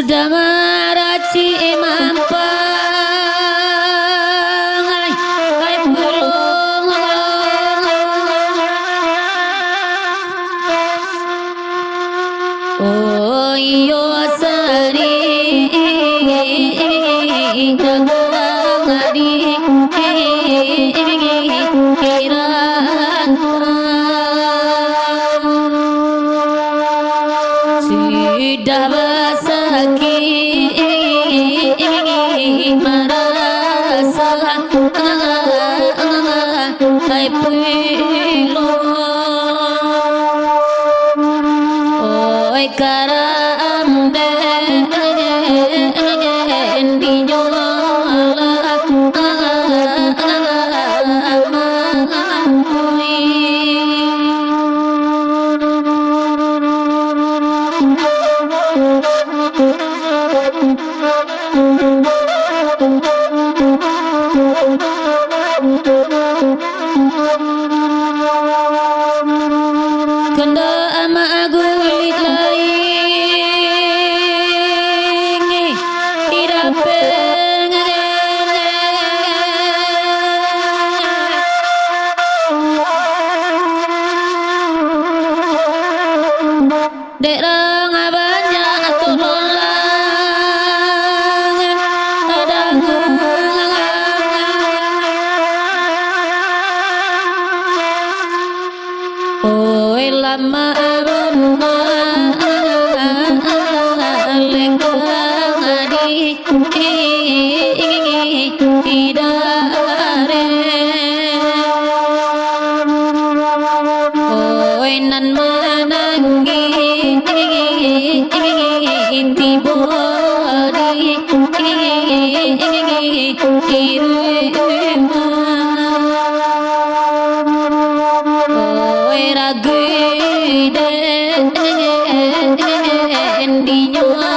sudah meraci mampang hai pulung oh iyo sari ngadi sudah basaki merasa hai pilo oi karam den di nyola kenda ama agulit laing irapeng derang banyak tolong adang oi lama abona lenggang adik idare oi nan menangi tibo di oi ragu den di nyola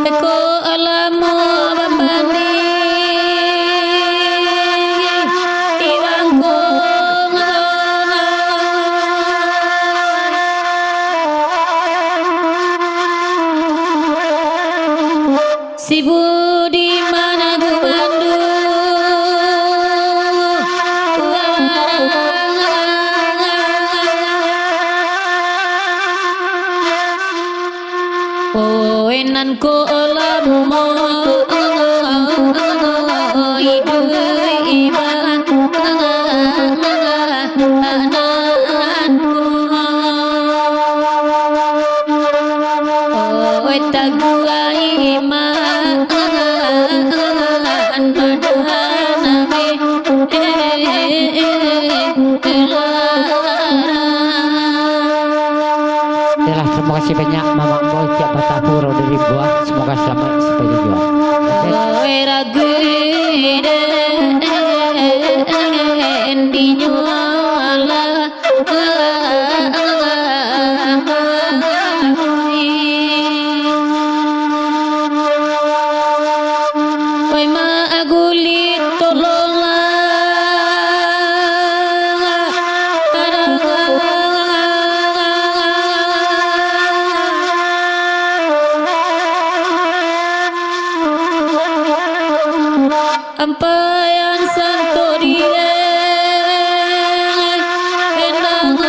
eko alamu bambani ibangku si budi mana gumandu oi nan ko lamo ibu ibang anakku oi taguai iman padanabe Yalah, terima kasih banyak Mama Boy tiap batapuro dari buah. Semoga selamat sampai tujuan. oi ragu den di nyola oi ma agulit Ampaian Santo Dendang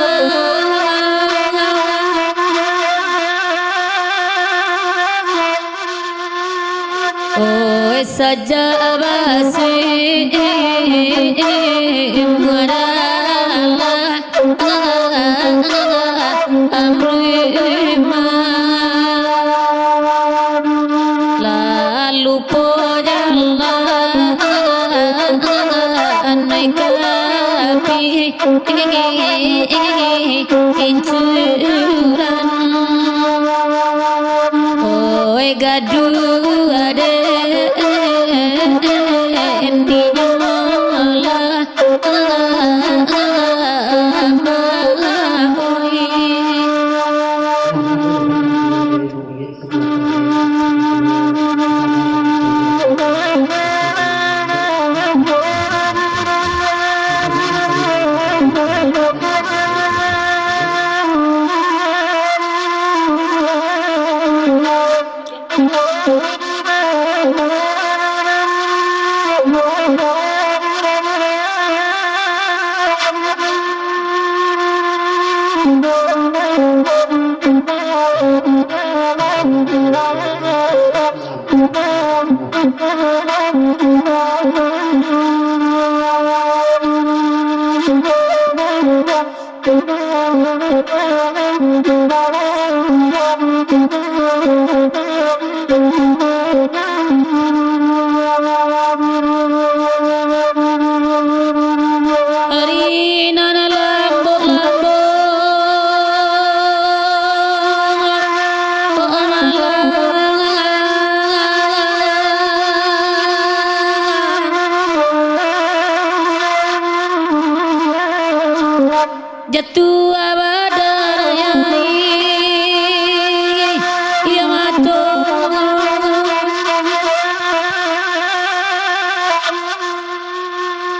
oh saja basi mudalah amrima lalu naik api incuran oi gaduh ada di nyola Jatuh abadayai Yamato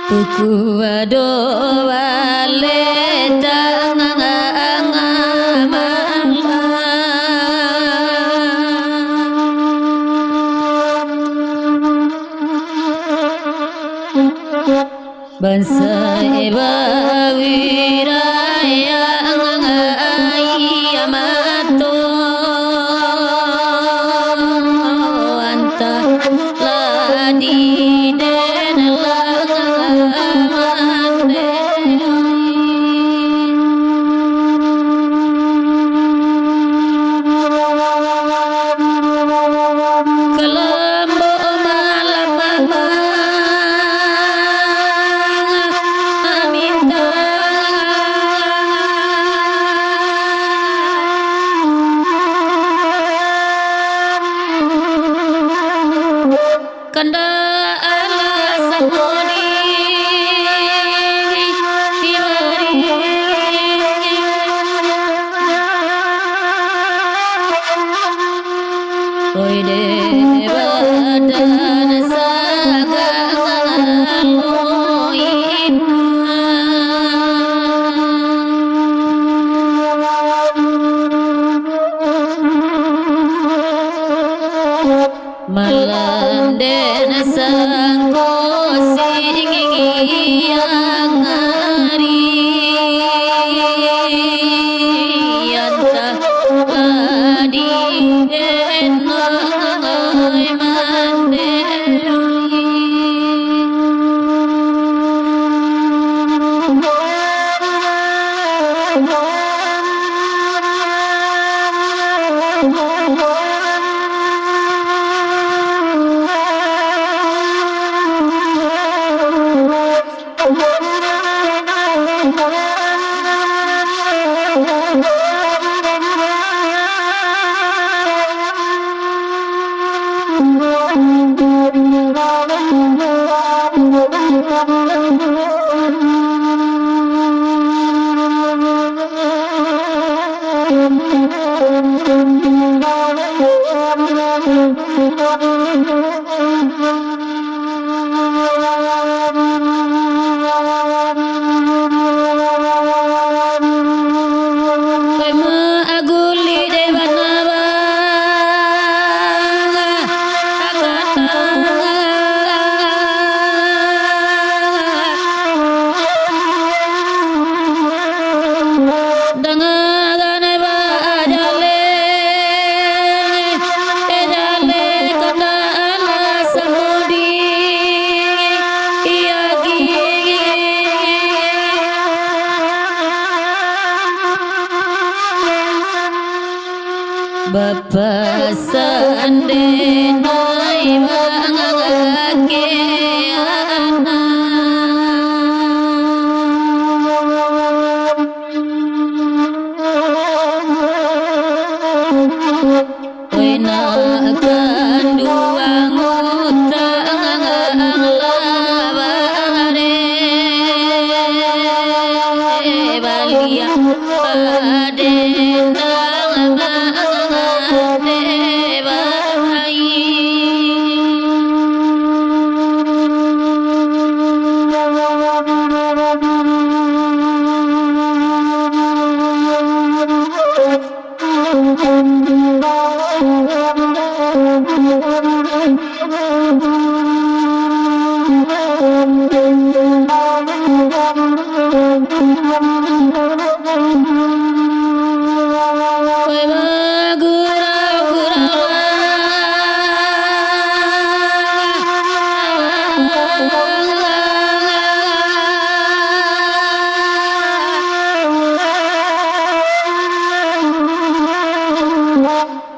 Tuku ado wale Bangsa eba wiraya Yamato anta ladi den langamane kelambo malam kanda ala samoni tiwari oi de badan sagang malam den sangko yang hari anta ladi den noy Samudi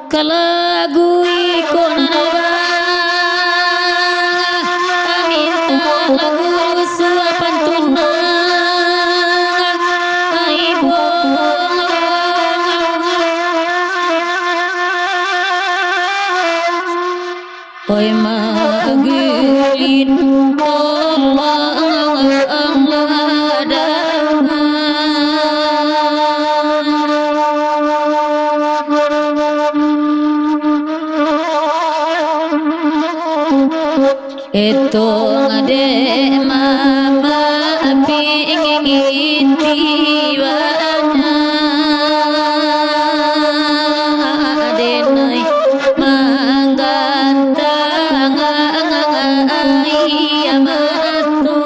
Kalagu ikon minta lagu suapan tunang ibu oi magilin tolong itu ngade mama pingin tiwanya adenai manggantang ayamatu